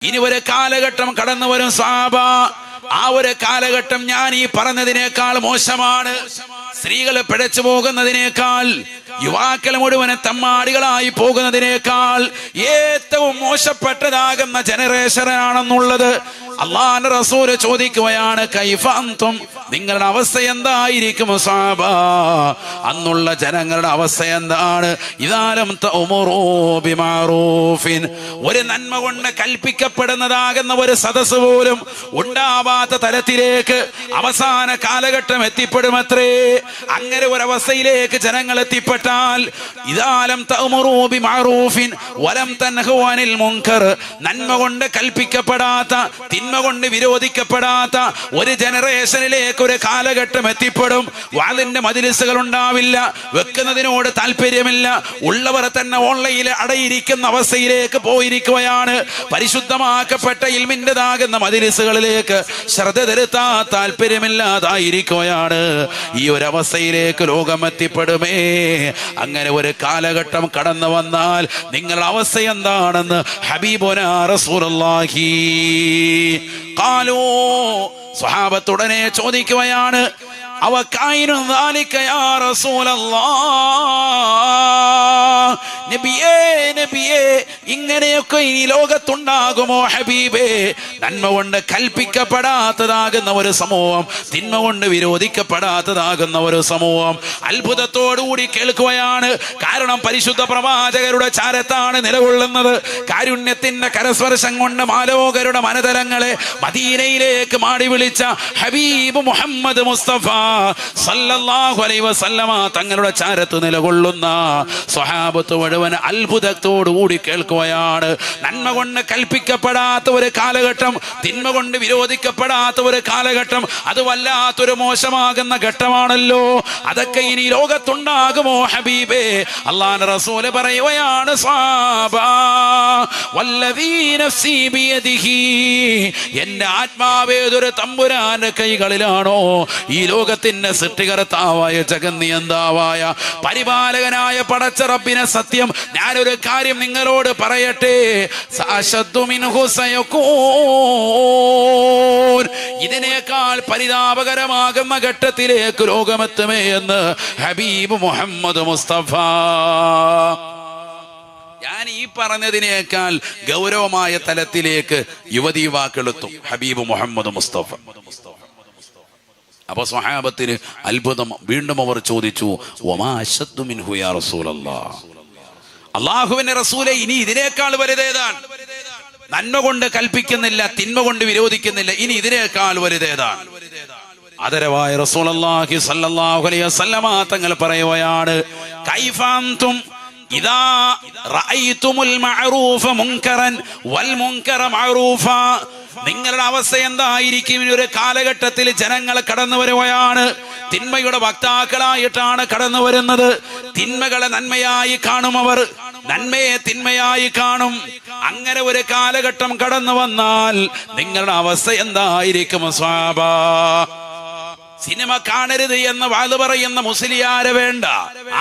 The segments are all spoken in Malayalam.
ഇനി ഒരു കാലഘട്ടം കടന്നു വരും സ്വഹാബ. ആ ഒരു കാലഘട്ടം ഞാൻ ഈ പറഞ്ഞതിനേക്കാൾ മോശമാണ്. സ്ത്രീകൾ പിഴച്ചു പോകുന്നതിനേക്കാൾ, യുവാക്കൾ മുഴുവൻ തമ്മാടികളായി പോകുന്നതിനേക്കാൾ ഏറ്റവും മോശപ്പെട്ടതാകുന്ന ജനറേഷനാണെന്നുള്ളത് അല്ലാഹുവിന്റെ റസൂൽ ചോദിക്കുകയാണ്. കൈഫ അൻതും, നിങ്ങളുടെ അവസ്ഥ എന്തായിരിക്കും സ്വഹാബ? അന്നുള്ള ജനങ്ങളുടെ അവസ്ഥ എന്താണ്? ഇദാലം തഅമുറൂ ബിമഅറൂഫിൻ, ഒരു നന്മ കൊണ്ട് കൽപ്പിക്കപ്പെടുന്നതാകുന്ന ഒരു സദസ്സ് പോലും ഉണ്ടാവാത്ത തലത്തിലേക്ക് അവസാന കാലഘട്ടം എത്തിപ്പെടുമത്രേ. അങ്ങനെ ഒരവസ്ഥയിലേക്ക് ജനങ്ങൾ എത്തിപ്പെട്ടാൽ, ഇദാലം തഅമുറൂ ബിമഅറൂഫിൻ വലം തൻഹു അനിൽ മുൻകർ, നന്മ കൊണ്ട് കൽപ്പിക്കപ്പെടാത്ത, തിന്മ കൊണ്ട് വിരോധിക്കപ്പെടാത്ത ഒരു ജനറേഷനിലേക്ക് ഒരു കാലഘട്ടം എത്തിപ്പെടും. വാളിന്റെ മജ്‌ലിസുകൾ ഉണ്ടാവില്ല, വെക്കുന്നതിനോട് താല്പര്യമില്ല, ഉള്ളവർ തന്നെ ഓൺലൈനിൽ അടയിരിക്കുന്ന അവസ്ഥയിലേക്ക് പോയിരിക്കുകയാണ്. പരിശുദ്ധമാക്കപ്പെട്ട ഇൽമിൻ്റെതാകുന്ന മജ്‌ലിസുകളിലേക്ക് ശ്രദ്ധ ചെലുത്താൻ താല്പര്യമില്ലാതായിരിക്കുകയാണ്. ഈ ഒരു അവസ്ഥയിലേക്ക് ലോകം എത്തിപ്പെടുമേ. അങ്ങനെ ഒരു കാലഘട്ടം കടന്നു വന്നാൽ നിങ്ങളുടെ അവസ്ഥ എന്താണെന്ന് ഹബീബുനാ റസൂലുള്ളാഹി ഖാലൂ, സ്വഹാബത്ത് ഉടനെ ചോദിക്കുകയാണ്, അവകായിനു ദാലിക യാ റസൂലല്ലാഹ്, നബിയേ നബിയേ, ഇങ്ങനെയൊക്കെ ഇനി ലോകത്തുണ്ടാകുമോ ഹബീബേ? നന്മ കൊണ്ട് കൽപ്പിക്കപ്പെടാത്തതാകുന്ന ഒരു സമൂഹം, തിന്മ കൊണ്ട് വിരോധിക്കപ്പെടാത്തതാകുന്ന ഒരു സമൂഹം. അത്ഭുതത്തോടുകൂടി കേൾക്കുകയാണ്. കാരണം പരിശുദ്ധ പ്രവാചകരുടെ ചാരത്താണ് നിലകൊള്ളുന്നത്. കാരുണ്യത്തിന്റെ കരസ്പർശം കൊണ്ട് മാലോകരുടെ മനതലങ്ങളെ മദീനയിലേക്ക് മാടി വിളിച്ച ഹബീബ് മുഹമ്മദ് മുസ്തഫ സല്ലല്ലാഹു അലൈഹി വസല്ലമ തങ്ങളുടെ ചാരത്ത് നിലകൊള്ളുന്ന സ്വഹാബത്ത് മുഴുവൻ അത്ഭുതത്തോടുകൂടി കേൾക്കുകയാണ്. നന്മ കൊണ്ട് കൽപ്പിക്കപ്പെടാത്ത ഒരു കാലഘട്ടം, തിന്മ കൊണ്ട് വിരോധിക്കപ്പെടാത്ത ഒരു കാലഘട്ടം, അത് വല്ലാത്തൊരു മോശമാകുന്ന ഘട്ടമാണല്ലോ. അതൊക്കെ ഇനി ലോകത്തുണ്ടാകുമോ ഹബീബേ? അല്ലാഹുവിന്റെ റസൂല് പറയുകയാണ്, സ്വഹാബാ വല്ലദീ നഫ്സി ബിയദിഹി, എന്റെ ആത്മാവേതൊരു തമ്പുരാന്റെ കൈകളിലാണോ, ഈ ലോകത്തിന്റെ സൃഷ്ടികർത്താവായ ജഗന്നിയന്താവായ പരിപാലകനായ പടച്ച റബ്ബിനെ സത്യം, ഞാനൊരു കാര്യം നിങ്ങളോട് പറയട്ടെ, ഇതിനേക്കാൾ പരിതാപകരമാകുന്ന ഘട്ടത്തിലേക്ക് ലോകമെത്തുമേ എന്ന് ഹബീബ് മുഹമ്മദ് മുസ്തഫ. ഞാൻ ഈ പറഞ്ഞതിനേക്കാൾ ഗൗരവമായ തലത്തിലേക്ക് യുവതി യുവാക്കളെത്തും ഹബീബ് മുഹമ്മദ് മുസ്തഫ. അപ്പൊ സ്വഹാബത്തിന് അത്ഭുതം. വീണ്ടും അവർ ചോദിച്ചു, വമാ അശദ്ദു മിൻഹു യാ റസൂലല്ലാഹ്, അല്ലാഹുവിന്റെ റസൂലേ, ഇനി ഇതിനേക്കാൾ വലുതേതാണ്? നന്മ കൊണ്ട് കൽപ്പിക്കുന്നില്ല, തിന്മ കൊണ്ട് വിരോധിക്കുന്നില്ല, ഇനി ഇതിനേക്കാൾ വലുതേതാണ്? ആദരവായ റസൂലുള്ളാഹി സ്വല്ലല്ലാഹു അലൈഹി വസല്ലമ തങ്ങൾ പറയുകയാണ്, കൈഫ അൻതും ഇദാ റഅയ്തുമുൽ മഅറൂഫ മുൻകറൻ വൽ മുൻകറ മഅറൂഫ, നിങ്ങളുടെ അവസ്ഥ എന്തായിരിക്കും? ഒരു കാലഘട്ടത്തിൽ ജനങ്ങൾ കടന്നു വരുകയാണ്, തിന്മയുടെ വക്താക്കളായിട്ടാണ് കടന്നു വരുന്നത്. തിന്മകളെ നന്മയായി കാണും, അവർ നന്മയെ തിന്മയായി കാണും. അങ്ങനെ ഒരു കാലഘട്ടം കടന്നു വന്നാൽ നിങ്ങളുടെ അവസ്ഥ എന്തായിരിക്കും സ്വഹാബാ? സിനിമ കാണരുത് എന്ന് വാള് പറയുന്ന മുസ്ലിയാരെ വേണ്ട,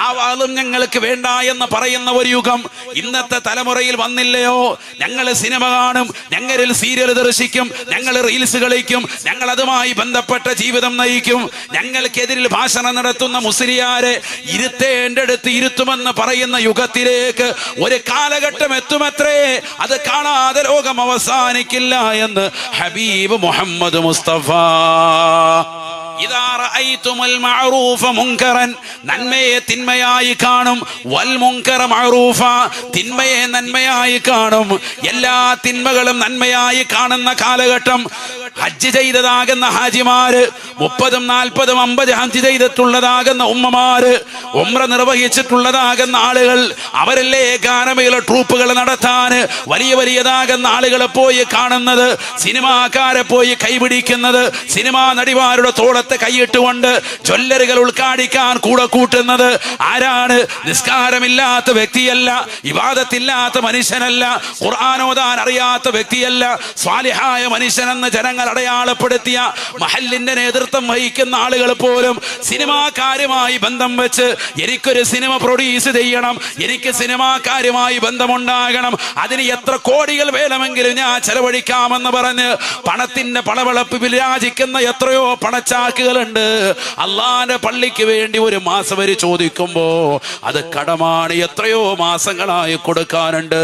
ആ വാളും ഞങ്ങൾക്ക് വേണ്ട എന്ന് പറയുന്ന ഒരു യുഗം ഇന്നത്തെ തലമുറയിൽ വന്നില്ലയോ? ഞങ്ങൾ സിനിമ കാണും, ഞങ്ങൾ സീരിയൽ ദർശിക്കും, ഞങ്ങൾ റീൽസ് കളിക്കും, ഞങ്ങൾ അതുമായി ബന്ധപ്പെട്ട ജീവിതം നയിക്കും. ഞങ്ങൾക്കെതിരിൽ ഭാഷണം നടത്തുന്ന മുസ്ലിയാരെ ഇരുത്തേണ്ടടുത്ത് ഇരുത്തുമെന്ന് പറയുന്ന യുഗത്തിലേക്ക് ഒരു കാലഘട്ടം എത്തുമത്രേ. അത് കാണാതെ ലോകം അവസാനിക്കില്ല എന്ന് ഹബീബ് മുഹമ്മദ് മുസ്തഫ. ഇദാ റഅയ്തുമുൽ മഅറൂഫ മുൻകറൻ, നന്മയെ തിന്മയായി കാണും, വൽ മുൻകറ മഅറൂഫ, തിന്മയെ നന്മയായി കാണും. എല്ലാ തിന്മകളും നന്മയായി കാണുന്ന കാലഘട്ടം. ഹജ്ജ് ചെയ്തതാകുന്ന ഹാജിമാര്, 30, 40, 50 ഹജ്ജ് ചെയ്തിട്ടുള്ളതാകുന്ന ഉമ്മമാര്, ഉംറ നിർവഹിച്ചിട്ടുള്ളതാകുന്ന ആളുകൾ, അവരല്ലേ ഗാനമേള ട്രൂപ്പുകൾ നടത്താന് വലിയ വലിയതാകുന്ന ആളുകളെ പോയി കാണുന്നത്, സിനിമാക്കാരെ പോയി കൈപിടിക്കുന്നത്, സിനിമാ നടിമാരുടെ തോളത്ത് കൈയിട്ടുകൊണ്ട് ജ്വല്ലറികൾ ഉദ്ഘാടിക്കാൻ കൂടെ കൂട്ടുന്നത് ആരാണ്? നിസ്കാരമില്ലാത്ത വ്യക്തിയല്ല, ഇബാദത്തില്ലാത്ത മനുഷ്യനല്ല, ഖുർആൻ ഓതാൻ അറിയാത്ത വ്യക്തിയല്ല, സ്വാലിഹായ മനുഷ്യനെന്ന് ജനങ്ങൾ അടയാളപ്പെടുത്തിയ മഹല്ലിന്റെ നേതൃത്വം നേതൃത്വം വഹിക്കുന്ന ആളുകൾ പോലും സിനിമാക്കാരുമായി ബന്ധം വെച്ച് എനിക്കൊരു സിനിമ പ്രൊഡ്യൂസ് ചെയ്യണം, എനിക്ക് സിനിമാക്കാരുമായി ബന്ധമുണ്ടാകണം, അതിന് എത്ര കോടികൾ വേണമെങ്കിലും ഞാൻ ചെലവഴിക്കാമെന്ന് പറഞ്ഞ് പണത്തിന്റെ പളവളപ്പ് വിരാജിക്കുന്ന എത്രയോ പണച്ചാക്കുകളുണ്ട്. അള്ളാന്റെ പള്ളിക്ക് വേണ്ടി ഒരു മാസം വരെ ചോദിക്കുമ്പോ അത് കടമാണ്, എത്രയോ മാസങ്ങളായി കൊടുക്കാനുണ്ട്.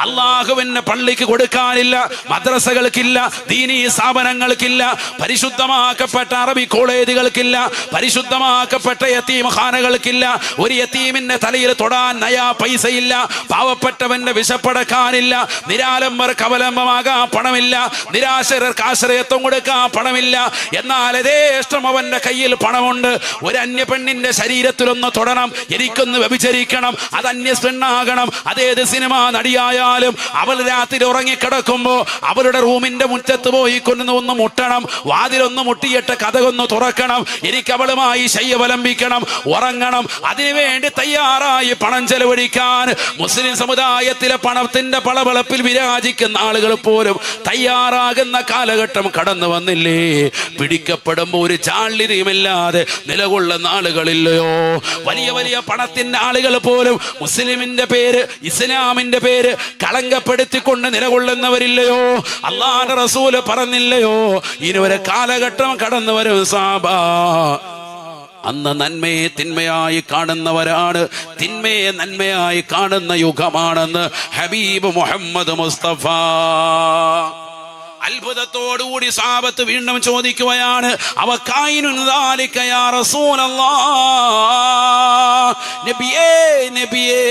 അള്ളാഹുവിന്റെ പള്ളിക്ക് കൊടുക്കാനില്ല, മദ്രസകൾക്കില്ല, ദീനീ സ്ഥാപനങ്ങൾക്കില്ല, പരിശുദ്ധമാക്കപ്പെട്ട അറബി കോളേജുകൾക്കില്ല, പരിശുദ്ധമാക്കപ്പെട്ട യതീംഖാനകൾക്കില്ല, ഒരു യതീമിന്റെ തലയിൽ തൊടാൻ നയാ പൈസയില്ല, പാവപ്പെട്ടവന്റെ വിശപ്പടക്കാനില്ല, നിരാലംബർക്ക് അവലംബമാകാൻ പണമില്ല, നിരാശർക്ക് ആശ്രയത്വം കൊടുക്കാൻ പണമില്ല. എന്നാൽ യഥേഷ്ടം അവന്റെ കയ്യിൽ പണമുണ്ട്. ഒരു അന്യ പെണ്ണിന്റെ ശരീരത്തിലൊന്ന് തൊടണം, എനിക്കൊന്ന് വ്യഭിചരിക്കണം, അത് അന്യ പെണ്ണാകണം, അതേത് സിനിമ നടിയായാലും അവൾ രാത്രി ഉറങ്ങിക്കിടക്കുമ്പോ അവളുടെ റൂമിന്റെ മുറ്റത്ത് പോയി ഒന്ന് മുട്ടണം, വാതിലൊന്ന് മുട്ടിയിട്ട് കഥകൊന്ന് തുറക്കണം, എനിക്ക് അവളുമായി ശയ്യവലംബിക്കണം, ഉറങ്ങണം. അതിനുവേണ്ടി തയ്യാറായി പണം ചെലവഴിക്കാൻ മുസ്ലിം സമുദായത്തിലെ പണത്തിന്റെ പളവളപ്പിൽ വിരാജിക്കുന്ന ആളുകൾ പോലും തയ്യാറാകുന്ന കാലഘട്ടം കടന്നു വന്നില്ലേ? പിടിക്കപ്പെടുമ്പോ ഒരു ചാള്ളിരിയുമില്ലാതെ നിലകൊള്ളുന്ന ആളുകളില്ലയോ? വലിയ വലിയ പണത്തിന്റെ ആളുകൾ പോലും മുസ്ലിമിന്റെ പേര്, ഇസ്ലാമിന്റെ പേര് കളങ്കപ്പെടുത്തിക്കൊണ്ട് നിലകൊള്ളുന്നവരില്ലയോ? അല്ലാഹുവിന്റെ റസൂല് പറഞ്ഞില്ലയോ, ഇനി ഒരു കാലഘട്ടം കടന്നു വരും സാബാ, അന്ന് നന്മയെ തിന്മയായി കാണുന്നവരാണ്, തിന്മയെ നന്മയായി കാണുന്ന യുഗമാണെന്ന് ഹബീബ് മുഹമ്മദ് മുസ്തഫ. അത്ഭുതത്തോടുകൂടി സഹാബത്ത് വീണ്ടും ചോദിക്കുകയാണ്, അവകായിനുൻ ദാലിക യാ റസൂലല്ലാഹ്, നബിയേ നബിയേ,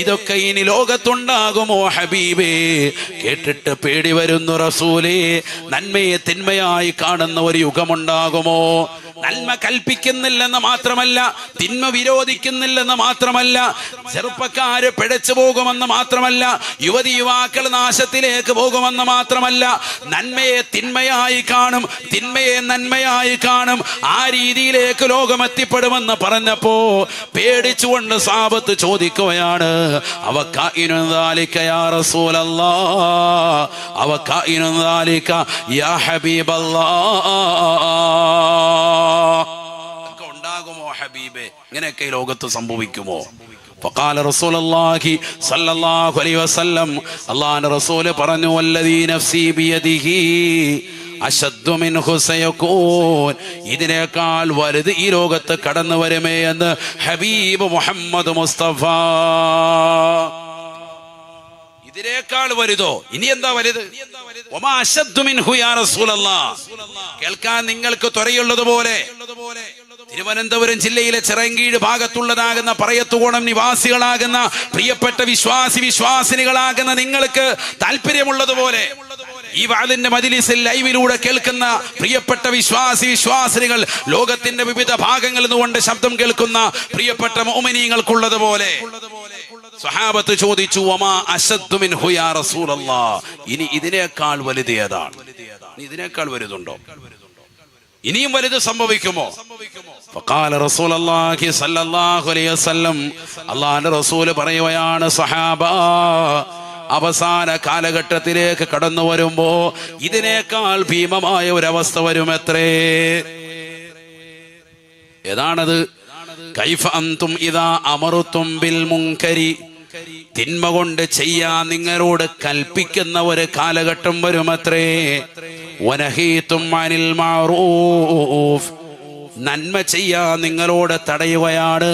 ഇതൊക്കെ ഇനി ലോകത്തുണ്ടാകുമോ ഹബീബേ? കേട്ടിട്ട് പേടി വരുന്നു റസൂലേ, നന്മയെ തിന്മയായി കാണുന്ന ഒരു യുഗമുണ്ടാകുമോ? നന്മ കൽപ്പിക്കുന്നില്ലെന്ന് മാത്രമല്ല, തിന്മ വിരോധിക്കുന്നില്ലെന്ന് മാത്രമല്ല, ചെറുപ്പക്കാര് പിഴച്ചു പോകുമെന്ന് മാത്രമല്ല, യുവതി യുവാക്കൾ നാശത്തിലേക്ക് പോകുമെന്ന് മാത്രമല്ല, നന്മയെ തിന്മയായി കാണും, തിന്മയെ നന്മയായി കാണും, ആ രീതിയിലേക്ക് ലോകം എത്തിപ്പെടുമെന്ന് പറഞ്ഞപ്പോ പേടിച്ചുകൊണ്ട് സഹാബത്ത് ചോദിക്കുകയാണ്, അവകായിനുൻ ദാലിക യാ റസൂലല്ലാഹ്, അവകായിനുൻ ദാലിക യാ ഹബീബല്ലാഹ്, ഉണ്ടാകുമോ ഹബീബേ? ഇങ്ങനെയൊക്കെ ലോകത്ത് സംഭവിക്കുമോ? ഫഖാല റസൂലുള്ളാഹി സ്വല്ലല്ലാഹു അലൈഹി വസല്ലം, അല്ലാഹുവിന്റെ റസൂൽ പറഞ്ഞു, വല്ലദീ നഫ്സി ബിയദിഹി അശദ്ദു മിൻഹു സയകൂൻ, ഇതിനേക്കാൾ വലുത് ഈ ലോകത്ത് കടന്നു വരുമേ എന്ന് ഹബീബ് മുഹമ്മദ് മുസ്തഫ. ഇതിനേക്കാൾ വലുതോ? ഇനി എന്താ വലുത്? വമാ അശദ്ദു മിൻഹു യാ റസൂലല്ലാഹ്. കേൾക്കാൻ നിങ്ങൾക്ക് ത്വരയുള്ളതുപോലെ തിരുവനന്തപുരം ജില്ലയിലെ ചിറയൻകീഴ് ഭാഗത്തുള്ളതാകുന്ന പറയത്തുകോണം നിവാസികളാകുന്ന പ്രിയപ്പെട്ട വിശ്വാസിനികളാകുന്ന നിങ്ങൾക്ക് താല്പര്യമുള്ളതുപോലെ ഈ വാളിന്റെ മജ്‌ലിസിൽ ലൈവിലൂടെ കേൾക്കുന്ന പ്രിയപ്പെട്ട വിശ്വാസിനികൾ, ലോകത്തിന്റെ വിവിധ ഭാഗങ്ങളിൽ നിന്നുകൊണ്ട് ശബ്ദം കേൾക്കുന്ന പ്രിയപ്പെട്ട മുഅ്മിനീങ്ങൾക്കുള്ളതുപോലെ സ്വഹാബത്ത് ചോദിച്ചു, വമാ അശദ്ദു മിൻഹു യാ റസൂലല്ലാഹ്, ഇനി ഇതിനേക്കാൾ വലുത് ഏതാണ്? ഇതിനേക്കാൾ വലുതുണ്ടോ? ഇനിയും വലുത് സംഭവിക്കുമോ? ഫഖാല റസൂലുള്ളാഹി സ്വല്ലല്ലാഹു അലൈഹി വസല്ലം, അല്ലാഹുവിന്റെ റസൂൽ പറയുകയാണ്, സ്വഹാബ, അവസാന കാലഘട്ടത്തിലേക്ക് കടന്നു വരുമ്പോ ഇതിനേക്കാൾ ഭീമമായ ഒരവസ്ഥ വരുമത്രേ. ഏതാണത്? കൈഫ അൻതും ഇദാ അമർതും ബിൽ മുൻകരി, തിന്മ കൊണ്ട് ചെയ്യാൻ നിങ്ങളോട് കൽപ്പിക്കുന്ന ഒരു കാലഘട്ടം വരുമത്രേ. വനഹീതും അനിൽ മഅറൂഫ്, നന്മ ചെയ്യാൻ നിങ്ങളോട് തടയുകയാണ്,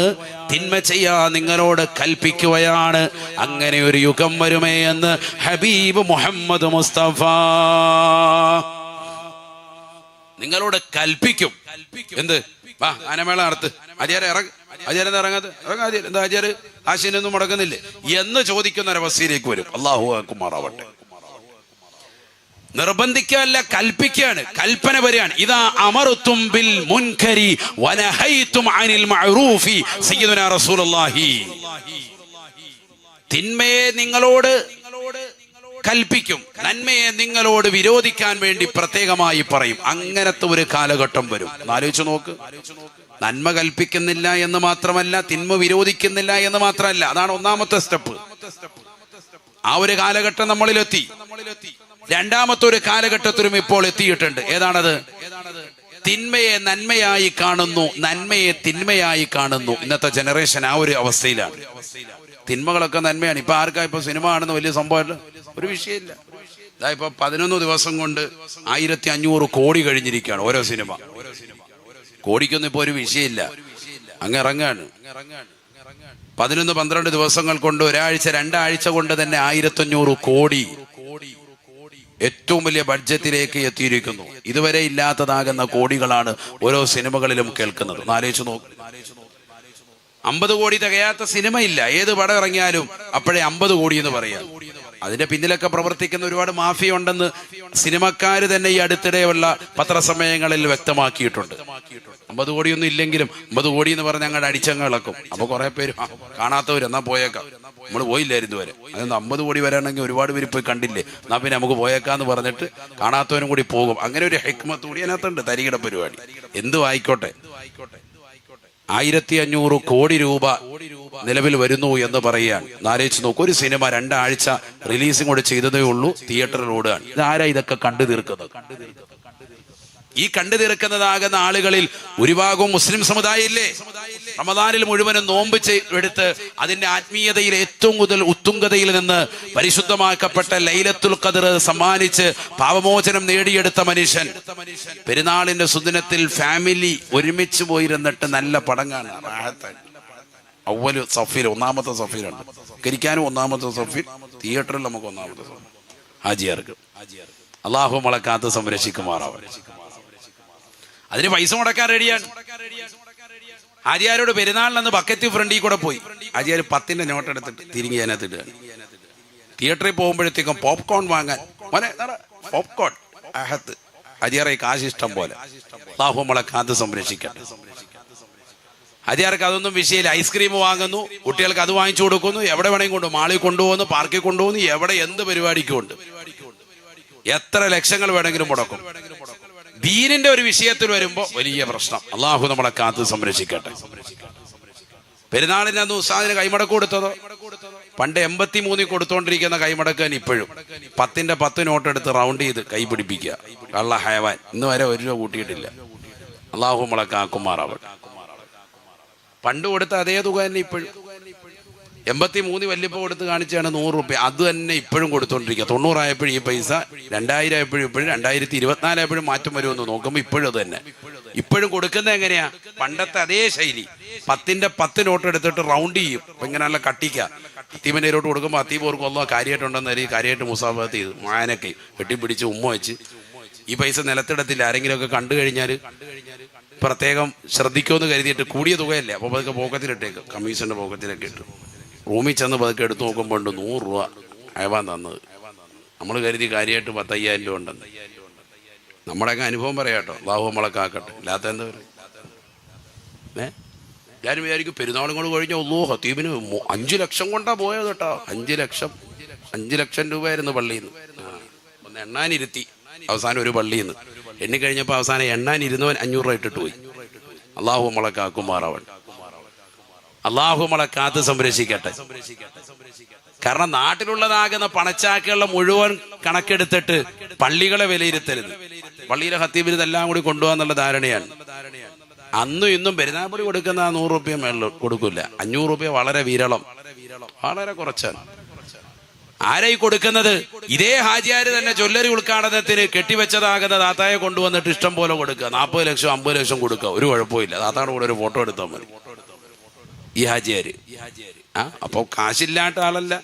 തിന്മ ചെയ്യാൻ നിങ്ങളോട് കൽപ്പിക്കുകയാണ്. അങ്ങനെ ഒരു യുഗം വരുമേ എന്ന് ഹബീബ് മുഹമ്മദ് മുസ്തഫ. നിങ്ങളോട് കൽപ്പിക്കും. എന്ത്? വാ ആനമേള നടത്ത്, അജയരെ ഇറങ്ങ, അജയരെ ഇറങ്ങാതെ എന്താ അജയര് ആശിനൊന്നും മുടക്കുന്നില്ലേ എന്ന് ചോദിക്കുന്ന ഒരവസ്ഥയിലേക്ക് വരും. അല്ലാഹു അക്ബറാവട്ടെ. നിർബന്ധിക്കല്ല, കൽപ്പിക്കുകയാണ്, കൽപ്പന വരികയാണ്. ഇദാ അമർതും ബിൽ മുൻകരി വനഹൈതും അനിൽ മഅറൂഫി സയ്യിദുനാ റസൂലുള്ളാഹി. തിന്മയെ നിങ്ങളോട് കൽപ്പിക്കും, നന്മയെ നിങ്ങളോട് വിരോധിക്കാൻ വേണ്ടി പ്രത്യേകമായി പറയും. അങ്ങനത്തെ ഒരു കാലഘട്ടം വരും. ആലോചിച്ചു നോക്ക്. നന്മ കൽപ്പിക്കുന്നില്ല എന്ന് മാത്രമല്ല, തിന്മ വിരോധിക്കുന്നില്ല എന്ന് മാത്രമല്ല, അതാണ് ഒന്നാമത്തെ സ്റ്റെപ്പ്. ആ ഒരു കാലഘട്ടം നമ്മളിലെത്തി. രണ്ടാമത്തെ ഒരു കാലഘട്ടത്തിലും ഇപ്പോൾ എത്തിയിട്ടുണ്ട്. ഏതാണത്? തിന്മയെ നന്മയായി കാണുന്നു, നന്മയെ തിന്മയായി കാണുന്നു. ഇന്നത്തെ ജനറേഷൻ ആ ഒരു അവസ്ഥയിലാണ്. തിന്മകളൊക്കെ നന്മയാണ്. ഇപ്പൊ ആർക്കാ ഇപ്പൊ സിനിമ കാണുന്ന വലിയ സംഭവമല്ല, ഒരു വിഷയമില്ല. ഇതാ ഇപ്പൊ 11 ദിവസം കൊണ്ട് 1500 കോടി കഴിഞ്ഞിരിക്കുകയാണ് ഓരോ സിനിമ. കോടിക്കൊന്നും ഇപ്പൊ ഒരു വിഷയമില്ല, അങ്ങ് ഇറങ്ങാണ്. 11-12 ദിവസങ്ങൾ കൊണ്ട്, ഒരാഴ്ച 2 ആഴ്ച കൊണ്ട് തന്നെ 1500 കോടി ഏറ്റവും വലിയ ബഡ്ജറ്റിലേക്ക് എത്തിയിരിക്കുന്നു. ഇതുവരെ ഇല്ലാത്തതാകുന്ന കോടികളാണ് ഓരോ സിനിമകളിലും കേൾക്കുന്നത്. ആലോചിച്ച് നോക്ക്, 50 കോടി തികയാത്ത സിനിമയില്ല. ഏത് പടം ഇറങ്ങിയാലും അപ്പോഴേ 50 കോടി എന്ന് പറയാം. അതിന്റെ പിന്നിലൊക്കെ പ്രവർത്തിക്കുന്ന ഒരുപാട് മാഫിയ ഉണ്ടെന്ന് സിനിമക്കാര് തന്നെ ഈ അടുത്തിടെയുള്ള പത്രസമയങ്ങളിൽ വ്യക്തമാക്കിയിട്ടുണ്ട്. 50 കോടിയൊന്നും ഇല്ലെങ്കിലും 50 കോടി എന്ന് പറഞ്ഞ് ഞങ്ങളുടെ അടിച്ചങ്ങ് ഇളക്കും. അപ്പൊ കുറെ പേര് കാണാത്തവര് എന്നാ പോയേക്കാം, നമ്മൾ പോയില്ലായിരുന്നു വരെ. അതൊന്ന് 50 കോടി വരാണെങ്കിൽ ഒരുപാട് പേര് പോയി കണ്ടില്ലേ, എന്നാ പിന്നെ നമുക്ക് പോയേക്കാന്ന് പറഞ്ഞിട്ട് കാണാത്തവനും കൂടി പോകും. അങ്ങനെ ഒരു ഹിക്മത്ത് കൂടി അതിനകത്തുണ്ട്. തരികിട പരിപാടി എന്തും ആയിക്കോട്ടെ. 1500 കോടി രൂപ നിലവിൽ വരുന്നു എന്ന് പറയുകയാണ്. ആലോചിച്ച് നോക്കൂ, ഒരു സിനിമ 2 ആഴ്ച റിലീസിംഗ് കൂടെ ചെയ്തതേ ഉള്ളൂ, തിയേറ്ററിൽ ഓടുകയാണ്. ഇതാരാ ഇതൊക്കെ കണ്ടു തീർക്കുന്നത്? ഈ കണ്ടു തീർക്കുന്നതാകുന്ന ആളുകളിൽ ഭൂരിഭാഗവും മുസ്ലിം സമുദായമില്ലേ? റമദാനിൽ മുഴുവനും നോമ്പ് എടുത്ത് അതിന്റെ ആത്മീയതയിൽ ഏറ്റവും കൂടുതൽ ഉത്തുംഗതയിൽ നിന്ന് പരിശുദ്ധമാക്കപ്പെട്ട ലൈലത്തുൽ ഖദർ സമ്മാനിച്ച് പാപമോചനം നേടിയെടുത്ത മനുഷ്യൻ പെരുന്നാളിന്റെ സുദിനത്തിൽ ഫാമിലി ഒരുമിച്ച് പോയിരുന്നിട്ട് നല്ല പടം കാണാൻ അവല് സഫീൽ, 1-ാമത്തെ സഫീലുണ്ട്. കരിക്കാനും 1-ാമത്തെ സഫീൽ, തിയേറ്ററിൽ നമുക്ക് 1-ാമത്തെ സഫീൽ. ഹാജിയാർക്ക് അള്ളാഹു മുളക്കാത്ത് സംരക്ഷിക്കുമാറാവൻ. അതിന് പൈസ മുടക്കാൻ റെഡിയാണ്. ഹാജിയാരോട് പെരുന്നാളിലെന്ന് ബക്കറ്റ് ഫ്രണ്ടിൽ കൂടെ പോയി ഹാജിയാർ 10ന്റെ നോട്ട് എടുത്തിട്ട് തിരിഞ്ഞ് അതിനകത്തിടുകയാണ്. തിയേറ്ററിൽ പോകുമ്പോഴത്തേക്കും പോപ്കോൺ വാങ്ങാൻ, മോനെ പോപ്കോൺ അഹത്ത്. ഹാജിയാറെ കാശ് ഇഷ്ടം പോലെ, അല്ലാഹു മുളക്കാത്ത് സംരക്ഷിക്കട്ടെ. ഹാജിയാർക്ക് അതൊന്നും വിഷയമില്ല. ഐസ്ക്രീം വാങ്ങുന്നു, കുട്ടികൾക്ക് അത് വാങ്ങിച്ചു കൊടുക്കുന്നു, എവിടെ വേണമെങ്കിൽ കൊണ്ടു, മാളിൽ കൊണ്ടുപോകുന്നു, പാർക്കിൽ കൊണ്ടുപോകുന്നു, എവിടെ എന്ത് പരിപാടിക്കും ഉണ്ട്. എത്ര ലക്ഷങ്ങൾ വേണമെങ്കിലും മുടക്കും. ദീനിന്റെ ഒരു വിഷയത്തിൽ വരുമ്പോ വലിയ പ്രശ്നം. അള്ളാഹു നമ്മളെ കാത്ത് സംരക്ഷിക്കട്ടെ. പെരുന്നാളിന് അന്ന് ഉസ്താദിന് കൈമടക്ക് കൊടുത്തതോ പണ്ട് 83 കൊടുത്തോണ്ടിരിക്കുന്ന കൈമടക്കാൻ ഇപ്പോഴും 10ന്റെ 10 നോട്ട് എടുത്ത് റൗണ്ട് ചെയ്ത് കൈ പിടിപ്പിക്കുക. കള്ള ഹയവാൻ ഇന്ന് വരെ 1 രൂപ കൂട്ടിയിട്ടില്ല. അള്ളാഹു നമ്മളെ കാക്കുമാറാവട്ടെ. പണ്ട് കൊടുത്ത അതേ തുക തന്നെ ഇപ്പോഴും 83 വല്യപ്പ കൊടുത്ത് കാണിച്ചാണ് 100 രൂപ. അത് തന്നെ ഇപ്പോഴും കൊടുത്തോണ്ടിരിക്കുക. 90 ആയപ്പോഴും ഈ പൈസ, 2000 ആയപ്പോഴും ഇപ്പോഴും, 2024 ആയപ്പോഴും മാറ്റം വരുമെന്ന് നോക്കുമ്പോൾ ഇപ്പോഴും അത് തന്നെ. ഇപ്പോഴും കൊടുക്കുന്നത് എങ്ങനെയാ? പണ്ടത്തെ അതേ ശൈലി. 10ന്റെ 10 നോട്ട് എടുത്തിട്ട് റൗണ്ട് ചെയ്യും. അപ്പൊ ഇങ്ങനെ നല്ല കട്ടിക്ക അത്തീമിന്റെ കയ്യിലോട്ട് കൊടുക്കുമ്പോൾ അത്തീബ് ഓർക്കും അല്ലോ കാര്യമായിട്ടുണ്ടെന്ന് അറിയും. കാര്യമായിട്ട് മുസാഫത്ത് ചെയ്ത് മാനൊക്കെ കെട്ടിപ്പിടിച്ച് ഉമ്മ വെച്ച് ഈ പൈസ നിലത്തിടത്തില്ല. ആരെങ്കിലുമൊക്കെ കണ്ടു കഴിഞ്ഞാൽ പ്രത്യേകം ശ്രദ്ധിക്കുമെന്ന് കരുതിയിട്ട് കൂടിയ തുകയല്ലേ, അപ്പോൾ അതൊക്കെ പോക്കറ്റിലിട്ടേക്ക്, കമ്മീഷന്റെ പോക്കറ്റിലൊക്കെ ഇട്ടു. റൂമിൽ ചെന്ന് പതുക്കെ എടുത്തു നോക്കുമ്പോൾ 100 രൂപ അയവാൻ തന്നത്. നമ്മൾ കരുതി കാര്യമായിട്ട് 10,000 രൂപ ഉണ്ടെന്ന്. നമ്മുടെയൊക്കെ അനുഭവം പറയാട്ടോ, അല്ലാഹു നമ്മളെ കാക്കട്ടെ. ഇല്ലാത്ത എന്താ പറയും? ഞാനും വിചാരിക്കും പെരുന്നാളും കൂടെ കഴിഞ്ഞ ഹത്തീബിന് 5 ലക്ഷം കൊണ്ടാ പോയത് കേട്ടോ. 5 ലക്ഷം രൂപയായിരുന്നു പള്ളിയിൽ നിന്ന്. ഒന്ന് എണ്ണാനിരുത്തി അവസാനം ഒരു പള്ളിയിൽ നിന്ന് എണ്ണിക്കഴിഞ്ഞപ്പോൾ അവസാനം എണ്ണാനിരുന്നവൻ 500 രൂപ ഇട്ടിട്ട് പോയി. അല്ലാഹു നമ്മളെ കാക്കുമാറാവൻ. അല്ലാഹു നമ്മളെ കാത്ത് സംരക്ഷിക്കട്ടെ. കാരണം നാട്ടിലുള്ളതാകുന്ന പണച്ചാക്കുകളുടെ മുഴുവൻ കണക്കെടുത്തിട്ട് പള്ളികളെ വിലയിരുത്തരുത്. പള്ളിയിലെ ഹത്തീബിന് ഇതെല്ലാം കൂടി കൊണ്ടുപോകാന്നുള്ള ധാരണയാണ്. അന്നും ഇന്നും പെരുന്നാൾപടി കൊടുക്കുന്ന 100 രൂപ മേളിൽ കൊടുക്കില്ല. 500 രൂപ വളരെ വിരളം, വളരെ കുറച്ചാണ്. ആരായി കൊടുക്കുന്നത്? ഇതേ ഹാജിയാര് തന്നെ ജ്വല്ലറി ഉദ്ഘാടനത്തിന് കെട്ടിവെച്ചതാകുന്ന താത്തായെ കൊണ്ടുവന്നിട്ട് ഇഷ്ടം പോലെ കൊടുക്കുക. 40 ലക്ഷം 50 ലക്ഷം കൊടുക്കുക, ഒരു കുഴപ്പമില്ല. താത്താടെ കൂടെ ഒരു ഫോട്ടോ എടുത്താൽ മതി. ഈ ഹാജിയാര് അപ്പൊ കാശില്ലാത്ത ആളല്ല.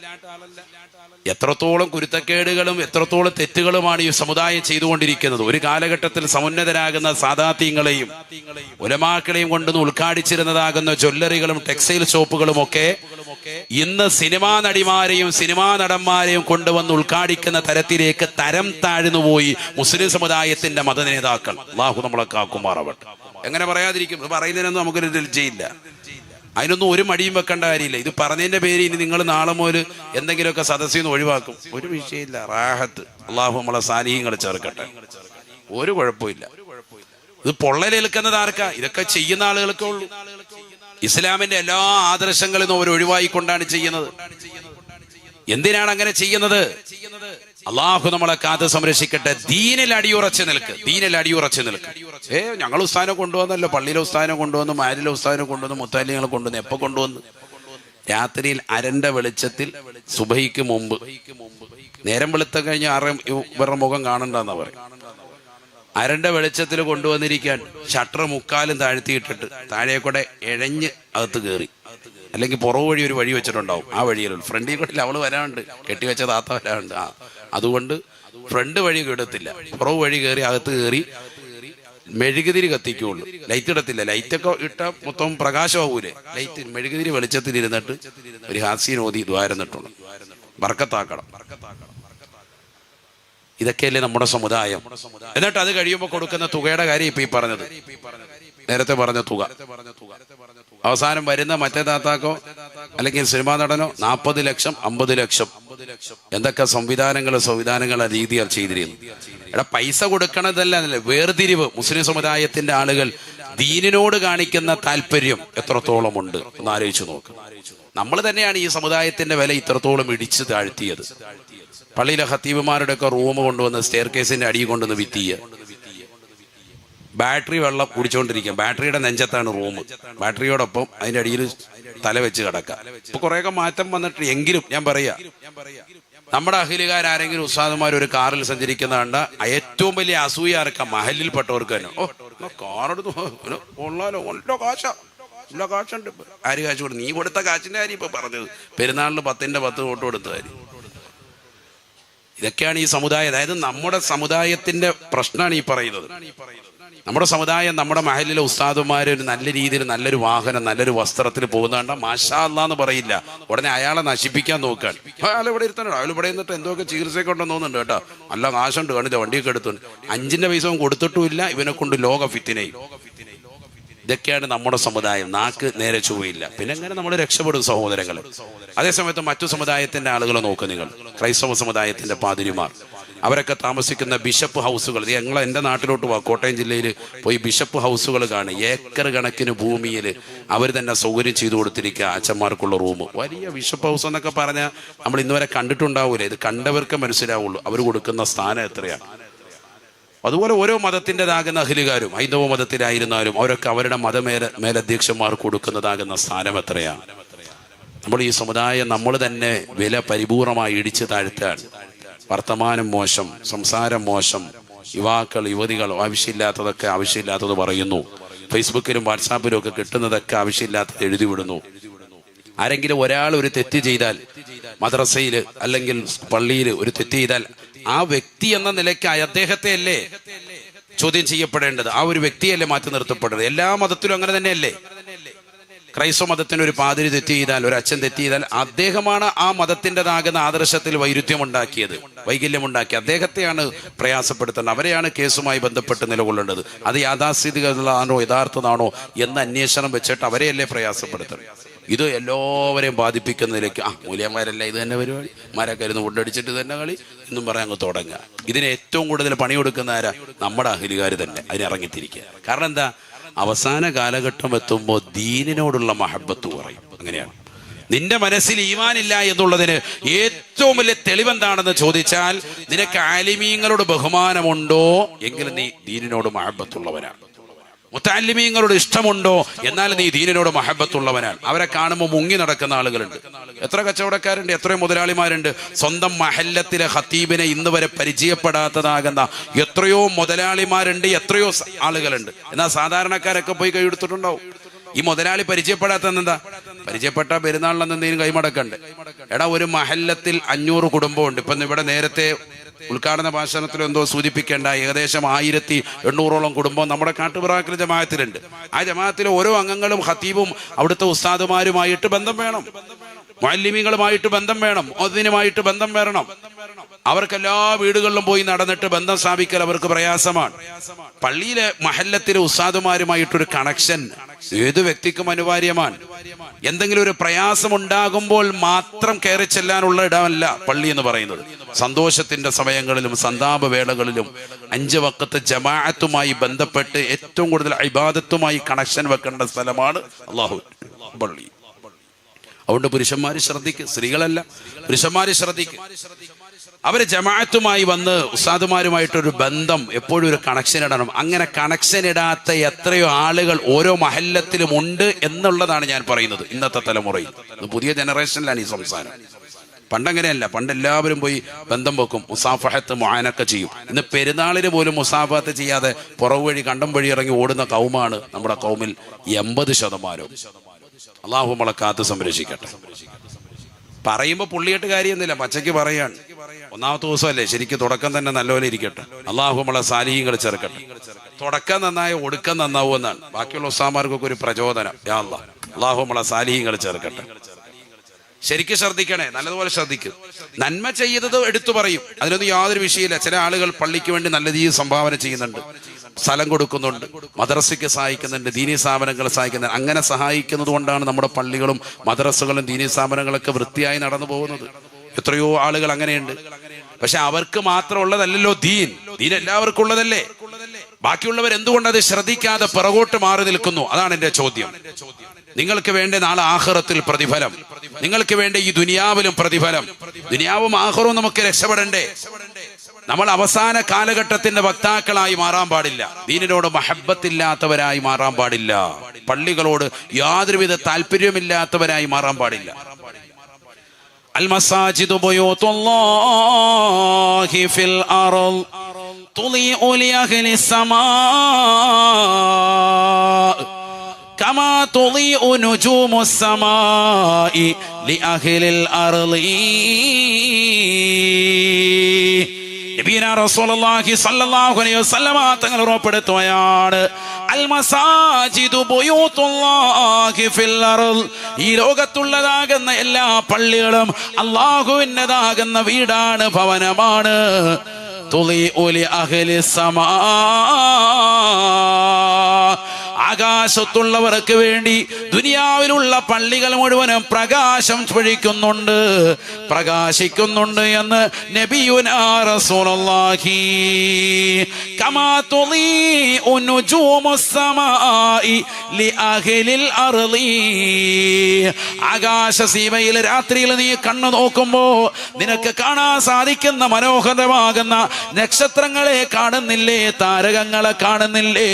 എത്രത്തോളം കുരുത്തക്കേടുകളും എത്രത്തോളം തെറ്റുകളുമാണ് ഈ സമുദായം ചെയ്തുകൊണ്ടിരിക്കുന്നത്. ഒരു കാലഘട്ടത്തിൽ സമുന്നതരാകുന്ന സാദാത്യങ്ങളെയും ഉലമാക്കളെയും കൊണ്ടുവന്ന് ഉദ്ഘാടിച്ചിരുന്നതാകുന്ന ജ്വല്ലറികളും ടെക്സ്റ്റൈൽ ഷോപ്പുകളും ഒക്കെ ഇന്ന് സിനിമാ നടിമാരെയും സിനിമാ നടന്മാരെയും കൊണ്ടുവന്ന് ഉദ്ഘാടിക്കുന്ന തരത്തിലേക്ക് തരം താഴ്ന്നുപോയി മുസ്ലിം സമുദായത്തിന്റെ മതനേതാക്കൾ. അല്ലാഹു നമ്മളെ കാക്കുമാറാവട്ടെ. എങ്ങനെ പറയാതിരിക്കും? പറയുന്നതിനൊന്നും നമുക്കൊരു ലജ്ജയില്ല, അതിനൊന്നും ഒരു മടിയും വെക്കേണ്ട കാര്യമില്ല. ഇത് പറഞ്ഞതിന്റെ പേര് ഇനി നിങ്ങൾ നാളെ മുതൽ എന്തെങ്കിലുമൊക്കെ സദസ്സിൽ നിന്ന് ഒഴിവാക്കും, ഒരു വിഷയമില്ല. റാഹത്ത്. അല്ലാഹു നമ്മളെ സാലിഹീങ്ങളെ ചേർക്കട്ടെ, ഒരു കുഴപ്പമില്ല. ഇത് പൊള്ളലേൽക്കുന്നത് ആർക്കാ? ഇതൊക്കെ ചെയ്യുന്ന ആളുകൾക്കേ ഉള്ളൂ. ഇസ്ലാമിന്റെ എല്ലാ ആദർശങ്ങളിൽ നിന്നും അവർ ഒഴിവായിക്കൊണ്ടാണ് ചെയ്യുന്നത്. എന്തിനാണ് അങ്ങനെ ചെയ്യുന്നത്? അള്ളാഹു നമ്മളെ കാത്ത് സംരക്ഷിക്കട്ടെ. ദീനിൽ അടിയുറച്ച് നിൽക്ക്, ദീനിൽ അടിയുറച്ച് നിൽക്ക്. ഞങ്ങൾ ഉസ്താദിനെ കൊണ്ടുവന്നല്ലോ, പള്ളിയിലെ ഉസ്താദിനെ കൊണ്ടുവന്നു, മാരിലെ ഉസ്താദിനെ കൊണ്ടുവന്നു, മുത്താലിങ്ങളെ കൊണ്ടുവന്നു. എപ്പോൾ കൊണ്ടുവന്നു? രാത്രിയിൽ അരണ്ട വെളിച്ചത്തിൽ സുബഹിക്ക് മുമ്പ്. നേരം വെളുത്ത കഴിഞ്ഞ് ഇവരുടെ മുഖം കാണണ്ടെന്നാ പറയും. അരണ്ട വെളിച്ചത്തിൽ കൊണ്ടുവന്നിരിക്കാൻ ഷട്ടർ മുക്കാലും താഴ്ത്തിയിട്ടിട്ട് താഴെ കൂടെ ഇഴഞ്ഞ് അകത്ത് കയറി, അല്ലെങ്കിൽ പുറവ് വഴി ഒരു വഴി വെച്ചിട്ടുണ്ടാവും. ആ വഴിയിലുള്ള ഫ്രണ്ടിൽ കൂടെ അവള് വരാനുണ്ട്, കെട്ടിവെച്ച താത്ത വരാനുണ്ട്. അതുകൊണ്ട് ഫ്രണ്ട് വഴി കിടത്തില്ല, പുറവ് വഴി കയറി അകത്ത് കയറി മെഴുകുതിരി കത്തിക്കുള്ളൂ. ലൈറ്റ് ഇടത്തില്ല. ലൈറ്റൊക്കെ ഇട്ട മൊത്തം പ്രകാശമാവൂലേ. ലൈറ്റ് മെഴുകുതിരി വെളിച്ചത്തിൽ ഇരുന്നിട്ട് ഒരു ഹാസ്യനോദി ദ്വാരന്നിട്ടുണ്ട്. ബർക്കത്താക്കണം. ഇതൊക്കെയല്ലേ നമ്മുടെ സമുദായം. എന്നിട്ട് അത് കഴിയുമ്പോൾ കൊടുക്കുന്ന തുകയുടെ കാര്യം ഇപ്പൊ ഈ പറഞ്ഞത്, നേരത്തെ പറഞ്ഞ തുക. അവസാനം വരുന്ന മറ്റേ താത്താക്കോ അല്ലെങ്കിൽ സിനിമാ നടനോ 40 ലക്ഷം 50 ലക്ഷം. എന്തൊക്കെ സംവിധാനങ്ങളെ രീതിയാൽ ചെയ്തിരുന്നു. പൈസ കൊടുക്കണതല്ല, വേർതിരിവ്. മുസ്ലിം സമുദായത്തിന്റെ ആളുകൾ ദീനിനോട് കാണിക്കുന്ന താല്പര്യം എത്രത്തോളം ഉണ്ട് എന്ന് ആലോചിച്ചു നോക്ക്. നമ്മൾ തന്നെയാണ് ഈ സമുദായത്തിന്റെ വില ഇത്രത്തോളം ഇടിച്ചു താഴ്ത്തിയത്. പള്ളിയിലെ ഖത്തീബുമാരുടെ ഒക്കെ റൂം കൊണ്ടുവന്ന് സ്റ്റെയർ കേസിന്റെ അടിയിൽ കൊണ്ടുവന്ന് വിത്തിയ ബാറ്ററി വെള്ളം കുടിച്ചുകൊണ്ടിരിക്കുക. ബാറ്ററിയുടെ നെഞ്ചത്താണ് റൂം. ബാറ്ററിയോടൊപ്പം അതിന്റെ അടിയിൽ തല വെച്ച് കിടക്കുക. ഇപ്പൊ കുറെയൊക്കെ മാറ്റം വന്നിട്ട്, എങ്കിലും ഞാൻ പറയാ, നമ്മുടെ അഖിലുകാരെങ്കിലും ഉസ്താദുമാർ ഒരു കാറിൽ സഞ്ചരിക്കുന്ന കണ്ട ഏറ്റവും വലിയ അസൂയ ആർക്കാ? മഹലിൽപ്പെട്ടവർക്ക് തന്നെ. കാറെടുത്ത് കൊള്ളാലോ, നല്ല കാശാ, നല്ല കാശുണ്ട്. ആര് കാശ് കൊടുത്തു? നീ കൊടുത്ത കാശിന്റെ കാര്യം ഇപ്പൊ പറഞ്ഞത്. പെരുന്നാളിന് 10ന്റെ 10 വോട്ട് കൊടുത്ത കാര്യം. ഇതൊക്കെയാണ് ഈ സമുദായം. അതായത് നമ്മുടെ സമുദായത്തിന്റെ പ്രശ്നമാണ് ഈ പറയുന്നത്. നമ്മുടെ സമുദായം, നമ്മുടെ മഹലിലെ ഉസ്താദുമാർ ഒരു നല്ല രീതിയിൽ നല്ലൊരു വാഹനം നല്ലൊരു വസ്ത്രത്തിൽ പോകുന്നതാണ്ട മാഷാ അല്ലാന്ന് പറയില്ല, ഉടനെ അയാളെ നശിപ്പിക്കാൻ നോക്കാൻ. അയാൾ ഇവിടെ ഇരുത്തണോ, അയാൾ ഇവിടെ നിന്നിട്ട് എന്തൊക്കെ ചികിത്സയൊക്കെ ഉണ്ടെന്ന് തോന്നുന്നുണ്ട് കേട്ടോ, നല്ല കാശുണ്ട്, കണ്ടില്ല വണ്ടിയൊക്കെ എടുത്തു. 5ന്റെ പൈസ കൊടുത്തിട്ടുമില്ല, ഇവനെ കൊണ്ട് ലോക ഫിത്തിനയും. ഇതൊക്കെയാണ് നമ്മുടെ സമുദായം. നാക്ക് നേരെ ചൊവ്വയില്ല. പിന്നെ എങ്ങനെ നമ്മൾ രക്ഷപ്പെടും സഹോദരങ്ങൾ? അതേസമയത്ത് മറ്റു സമുദായത്തിന്റെ ആളുകളെ നോക്ക് നിങ്ങൾ. ക്രൈസ്തവ സമുദായത്തിന്റെ പാതിരിമാർ, അവരൊക്കെ താമസിക്കുന്ന ബിഷപ്പ് ഹൗസുകൾ. ഞങ്ങൾ എൻ്റെ നാട്ടിലോട്ട് പോവാ, കോട്ടയം ജില്ലയിൽ പോയി ബിഷപ്പ് ഹൗസുകൾ കാണും. ഏക്കർ കണക്കിന് ഭൂമിയിൽ അവർ തന്നെ സൗകര്യം ചെയ്തു കൊടുത്തിരിക്കുക അച്ഛന്മാർക്കുള്ള റൂം. വലിയ ബിഷപ്പ് ഹൗസ് എന്നൊക്കെ പറഞ്ഞാൽ നമ്മൾ ഇന്നുവരെ കണ്ടിട്ടുണ്ടാവൂലേ. ഇത് കണ്ടവർക്ക് മനസ്സിലാവുള്ളൂ അവർ കൊടുക്കുന്ന സ്ഥാനം എത്രയാണ്. അതുപോലെ ഓരോ മതത്തിൻ്റെതാകുന്ന അഖിലുകാരും, ഹൈന്ദവ മതത്തിലായിരുന്നാലും അവരൊക്കെ അവരുടെ മേലധ്യക്ഷന്മാർ കൊടുക്കുന്നതാകുന്ന സ്ഥാനം എത്രയാണ്. നമ്മൾ ഈ സമുദായം നമ്മൾ തന്നെ വില പരിപൂർണമായി ഇടിച്ചു താഴ്ത്താൻ. വർത്തമാനം മോശം, സംസാരം മോശം, യുവാക്കൾ യുവതികൾ ആവശ്യമില്ലാത്തതൊക്കെ ആവശ്യമില്ലാത്തത് പറയുന്നു. ഫേസ്ബുക്കിലും വാട്സാപ്പിലും ഒക്കെ കിട്ടുന്നതൊക്കെ ആവശ്യമില്ലാത്തത് എഴുതി വിടുന്നു. ആരെങ്കിലും ഒരാൾ ഒരു തെറ്റ് ചെയ്താൽ, മദ്രസയിൽ അല്ലെങ്കിൽ പള്ളിയിൽ ഒരു തെറ്റ് ചെയ്താൽ, ആ വ്യക്തി എന്ന നിലയ്ക്ക് അദ്ദേഹത്തെ അല്ലേ ചോദ്യം ചെയ്യപ്പെടേണ്ടത്? ആ ഒരു വ്യക്തിയല്ലേ മാറ്റി നിർത്തപ്പെടേണ്ടത്? എല്ലാ മതത്തിലും അങ്ങനെ തന്നെയല്ലേ? ക്രൈസ്തവ മതത്തിന് ഒരു പാതിരി തെറ്റ് ചെയ്താൽ, ഒരു അച്ഛൻ തെറ്റ് ചെയ്താൽ, അദ്ദേഹമാണ് ആ മതത്തിൻ്റെതാകുന്ന ആദർശത്തിൽ വൈരുദ്ധ്യമുണ്ടാക്കിയത്, വൈകല്യമുണ്ടാക്കി. അദ്ദേഹത്തെയാണ് പ്രയാസപ്പെടുത്തേണ്ടത്, അവരെയാണ് കേസുമായി ബന്ധപ്പെട്ട് നിലകൊള്ളേണ്ടത്. അത് യാഥാസ്ഥിതികതാണോ യഥാർത്ഥതാണോ എന്ന അന്വേഷണം വെച്ചിട്ട് അവരെയല്ലേ പ്രയാസപ്പെടുത്തണം. ഇത് എല്ലാവരെയും ബാധിപ്പിക്കുന്നതിലേക്ക് മൂല്യന്മാരല്ല ഇത് തന്നെ പരിപാടി, മരക്കരുന്ന് കൊണ്ടടിച്ചിട്ട് തന്നെ കളി എന്നും പറയാൻ അങ്ങ് തുടങ്ങുക. ഇതിന് ഏറ്റവും കൂടുതൽ പണി കൊടുക്കുന്ന ആരാ? നമ്മുടെ അഖിലുകാർ തന്നെ അതിനിറങ്ങിത്തിരിക്കുക. കാരണം എന്താ? അവസാന കാലഘട്ടം എത്തുമ്പോൾ ദീനിനോടുള്ള മഹബത്ത് കുറയും. അങ്ങനെയാണ്. നിന്റെ മനസ്സിൽ ഈമാനില്ല എന്നുള്ളതിന് ഏറ്റവും വലിയ തെളിവെന്താണെന്ന് ചോദിച്ചാൽ, നിനക്ക് ആലിമീങ്ങളോട് ബഹുമാനമുണ്ടോ എങ്കിൽ നീ ദീനിനോട് മഹബത്തുള്ളവനാണ്. മുത്തഅല്ലിമീങ്ങളോട് ഇഷ്ടമുണ്ടോ എന്നാൽ നീ ദീനിനോട് മഹബത്തുള്ളവനാണ്. അവരെ കാണുമ്പോൾ മുങ്ങി നടക്കുന്ന ആളുകളുണ്ട്. എത്ര കച്ചവടക്കാരുണ്ട്, എത്രയോ മുതലാളിമാരുണ്ട്. സ്വന്തം മഹല്ലത്തിലെ ഖത്തീബിനെ ഇന്ന് വരെ പരിചയപ്പെടാത്തതാകുന്ന എത്രയോ മുതലാളിമാരുണ്ട്, എത്രയോ ആളുകളുണ്ട്. എന്നാൽ സാധാരണക്കാരൊക്കെ പോയി കൈയെടുത്തിട്ടുണ്ടാവും. ഈ മുതലാളി പരിചയപ്പെടാത്തതെന്താ? പരിചയപ്പെട്ട പെരുന്നാളിലെന്ന് എന്തെങ്കിലും കൈമടക്കണ്ട്. എടാ, ഒരു മഹല്ലത്തിൽ 500 കുടുംബമുണ്ട്. ഇപ്പം ഇവിടെ നേരത്തെ ഉദ്ഘാടന ഭാഷണത്തിൽ എന്തോ സൂചിപ്പിക്കേണ്ട ഏകദേശം 1800ഓളം കുടുംബം നമ്മുടെ കാട്ടുപുറാക്കൽ ജമാഅത്തിലുണ്ട്. ആ ജമാഅത്തിലെ ഓരോ അംഗങ്ങളും ഖത്തീബും അവിടുത്തെ ഉസ്താദുമാരുമായിട്ട് ബന്ധം വേണം, മുഅല്ലിമീങ്ങളുമായിട്ട് ബന്ധം വേണം, മുഅദ്ദിനുമായിട്ട് ബന്ധം വരണം. അവർക്കെല്ലാ വീടുകളിലും പോയി നടന്നിട്ട് ബന്ധം സ്ഥാപിക്കൽ അവർക്ക് പ്രയാസമാണ്. പള്ളിയിലെ മഹല്ലത്തിലെ ഉസ്താദുമാരുമായിട്ടൊരു കണക്ഷൻ ഏത് വ്യക്തിക്കും അനിവാര്യമാണ്. എന്തെങ്കിലും ഒരു പ്രയാസം ഉണ്ടാകുമ്പോൾ മാത്രം കയറി ചെല്ലാനുള്ള ഇടമല്ല പള്ളി എന്ന് പറയുന്നത്. സന്തോഷത്തിന്റെ സമയങ്ങളിലും സന്താപവേളകളിലും 5 വഖത്ത് ജമാഅത്തുമായി ബന്ധപ്പെട്ട് ഏറ്റവും കൂടുതൽ ഇബാദത്തുമായി കണക്ഷൻ വെക്കേണ്ട സ്ഥലമാണ് അല്ലാഹു പള്ളി. അതുകൊണ്ട് പുരുഷന്മാർ ശ്രദ്ധിക്കും, സ്ത്രീകളല്ല, പുരുഷന്മാർ ശ്രദ്ധിക്കും. അവര് ജമാഅത്തുമായി വന്ന് ഉസ്താദുമാരുമായിട്ടൊരു ബന്ധം, എപ്പോഴും ഒരു കണക്ഷൻ ഇടണം. അങ്ങനെ കണക്ഷൻ ഇടാത്ത എത്രയോ ആളുകൾ ഓരോ മഹല്ലത്തിലും ഉണ്ട് എന്നുള്ളതാണ് ഞാൻ പറയുന്നത്. ഇന്നത്തെ തലമുറയിൽ, പുതിയ ജനറേഷനിലാണ് ഈ സംസാരം. പണ്ടങ്ങനെയല്ല. പണ്ട് എല്ലാവരും പോയി ബന്ധം വെക്കും, മുസാഫഹത്ത് മുആനൊക്കെ ചെയ്യും. ഇന്ന് പെരുന്നാളിന് പോലും മുസാഫഹത്ത് ചെയ്യാതെ പുറകു വഴി കണ്ടം വഴി ഇറങ്ങി ഓടുന്ന കൗമാണ് നമ്മുടെ കൗമിൽ 80%. അള്ളാഹു നമ്മളെ കാത്ത് സംരക്ഷിക്കട്ടെ. പറയുമ്പോൾ പുള്ളിയിട്ട് കാര്യമൊന്നുമില്ല, പച്ചയ്ക്ക് പറയാണ്. ഒന്നാമത്തെ ദിവസമല്ലേ, ശരിക്കും തുടക്കം തന്നെ നല്ലപോലെ ഇരിക്കട്ടെ. അള്ളാഹു നമ്മളെ സാലിഹീങ്ങൾ ചേർക്കട്ടെ. തുടക്കം നന്നായ ഒടുക്കം നന്നാവും എന്നാണ് ബാക്കിയുള്ള ഉസ്താമാർക്കൊക്കെ ഒരു പ്രചോദനം. യാ അല്ലാഹ്, അള്ളാഹു നമ്മളെ സാലിഹീങ്ങൾ ചേർക്കട്ടെ. ശരിക്കും ശ്രദ്ധിക്കണേ, നല്ലതുപോലെ ശ്രദ്ധിക്കും. നന്മ ചെയ്തത് എടുത്തു പറയും, അതിനൊന്നും യാതൊരു വിഷയമില്ല. ചില ആളുകൾ പള്ളിക്ക് വേണ്ടി നല്ല രീതിയിൽ സംഭാവന ചെയ്യുന്നുണ്ട്, സ്ഥലം കൊടുക്കുന്നുണ്ട്, മദ്രസയ്ക്ക് സഹായിക്കുന്നുണ്ട്, ദീനീ സ്ഥാപനങ്ങൾ സഹായിക്കുന്നുണ്ട്. അങ്ങനെ സഹായിക്കുന്നത് കൊണ്ടാണ് നമ്മുടെ പള്ളികളും മദ്രസകളും ദീനീ സ്ഥാപനങ്ങളൊക്കെ വൃത്തിയായി നടന്നു പോകുന്നത്. എത്രയോ ആളുകൾ അങ്ങനെയുണ്ട്. പക്ഷെ അവർക്ക് മാത്രമുള്ളതല്ലല്ലോ ദീൻ. ദീൻ എല്ലാവർക്കും ഉള്ളതല്ലേ. ബാക്കിയുള്ളവർ എന്തുകൊണ്ട് അത് ശ്രദ്ധിക്കാതെ പിറകോട്ട് മാറി നിൽക്കുന്നു? അതാണ് എന്റെ ചോദ്യം. നിങ്ങൾക്ക് വേണ്ട നാളെ ആഖിറത്തിൽ പ്രതിഫലം, നിങ്ങൾക്ക് വേണ്ട ഈ ദുനിയാവിലും പ്രതിഫലം. ദുനിയാവും ആഖിറവും നമുക്ക് രക്ഷപ്പെടണ്ടേ? നമ്മൾ അവസാന കാലഘട്ടത്തിന്റെ വക്താക്കളായി മാറാൻ പാടില്ല. ദീനിനോട് മഹബ്ബത്തില്ലാത്തവരായി മാറാൻ പാടില്ല. പള്ളികളോട് യാതൊരുവിധ താല്പര്യമില്ലാത്തവരായി മാറാൻ പാടില്ല. അൽ മസാജിദു ബുയൂത്തുല്ലാഹി ഫിൽ അർള് തുളിഉ ലിഅഹ്ലിസ് സമാ കമാ തുളിഉ നുജൂമുസ് സമാഇ ലിഅഹ്ലിൽ അർളി. നബിയുനാ റസൂലുള്ളാഹി സ്വല്ലല്ലാഹു അലൈഹി വസല്ലമ തങ്ങൾ ഉറപ്പെടുത്തുകയാണ്, അൽ മസാജിദു ബുയൂത്തുല്ലാഹി ഫിൽ അർള്. ഈ ലോകത്തുള്ളതാകുന്ന എല്ലാ പള്ളികളും അല്ലാഹുവിൻ്റെതാകുന്ന വീടാണ്, ഭവനമാണ്. തുളിഉ ലിഅഹ്ലിസ് സമാ, ആകാശത്തുള്ളവർക്ക് വേണ്ടി ദുനിയാവിലുള്ള പള്ളികൾ മുഴുവനും പ്രകാശം പൊഴിക്കുന്നുണ്ട്, പ്രകാശിക്കുന്നുണ്ട് എന്ന് നബിയുനാ റസൂലുള്ളാഹി. കമാ തുളീഉ നുജൂമുസ് സമാഇ ലിഅഹ്ലിൽ അർളി. ആകാശസീമയിൽ രാത്രിയിൽ നീ കണ്ണു നോക്കുമ്പോ നിനക്ക് കാണാൻ സാധിക്കുന്ന മനോഹരമാകുന്ന നക്ഷത്രങ്ങളെ കാണുന്നില്ലേ? താരകങ്ങളെ കാണുന്നില്ലേ?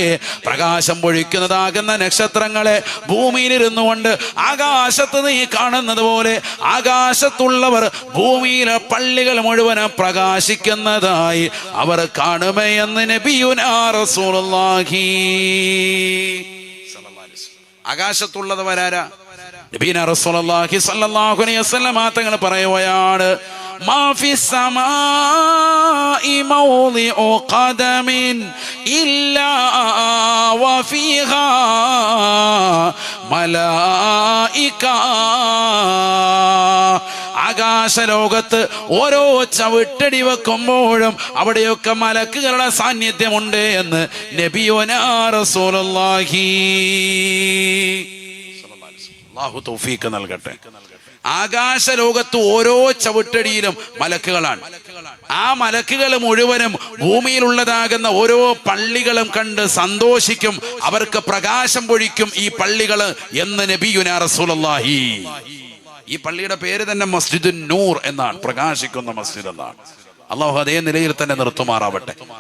പ്രകാശം പൊഴിക്കുന്നതാകുന്ന നക്ഷത്രങ്ങളെ ഭൂമിയിലിരുന്നു കൊണ്ട് ആകാശത്ത് നീ കാണുന്നത് പോലെ ആകാശത്തുള്ളവർ ഭൂമിയിലെ പള്ളികൾ മുഴുവനും പ്രകാശിക്കുന്നതായി അവർ കാണുമേ എന്ന് നബിയുനാ റസൂലുള്ളാഹി. ആകാശത്തുള്ളവരാരാ? നബിയുനാ റസൂലുള്ളാഹി സ്വല്ലല്ലാഹു അലൈഹി വസല്ലം തങ്ങൾ പറയുകയാണ്, മാ ഫിസ് സമാഇ മൗളിഉ ഖദമിൻ ഇല്ലാ വഫീഹാ മലായിക. ആകാശലോകത്ത് ഓരോ ചവിട്ടടി വെക്കുമ്പോഴും അവിടെയൊക്കെ മലക്കുകളുടെ സാന്നിധ്യമുണ്ട് എന്ന് നബിയുനാ റസൂലുള്ളാഹി. അല്ലാഹു തൗഫീഖ് നൽകട്ടെ. ആകാശലോകത്ത് ഓരോ ചവിട്ടടിയിലും മലക്കുകളാണ്. ആ മലക്കുകൾ മുഴുവനും ഭൂമിയിലുള്ളതാകുന്ന ഓരോ പള്ളികളും കണ്ട് സന്തോഷിക്കും, അവർക്ക് പ്രകാശം പൊഴിക്കും ഈ പള്ളികൾ എന്ന് നബിയുനാ റസൂലുള്ളാഹി. ഈ പള്ളിയുടെ പേര് തന്നെ മസ്ജിദുൻ നൂർ എന്നാണ്, പ്രകാശിക്കുന്ന മസ്ജിദ് എന്നാണ്. അല്ലാഹു അതേ നിലയിൽ തന്നെ നിർത്തുമാറാവട്ടെ.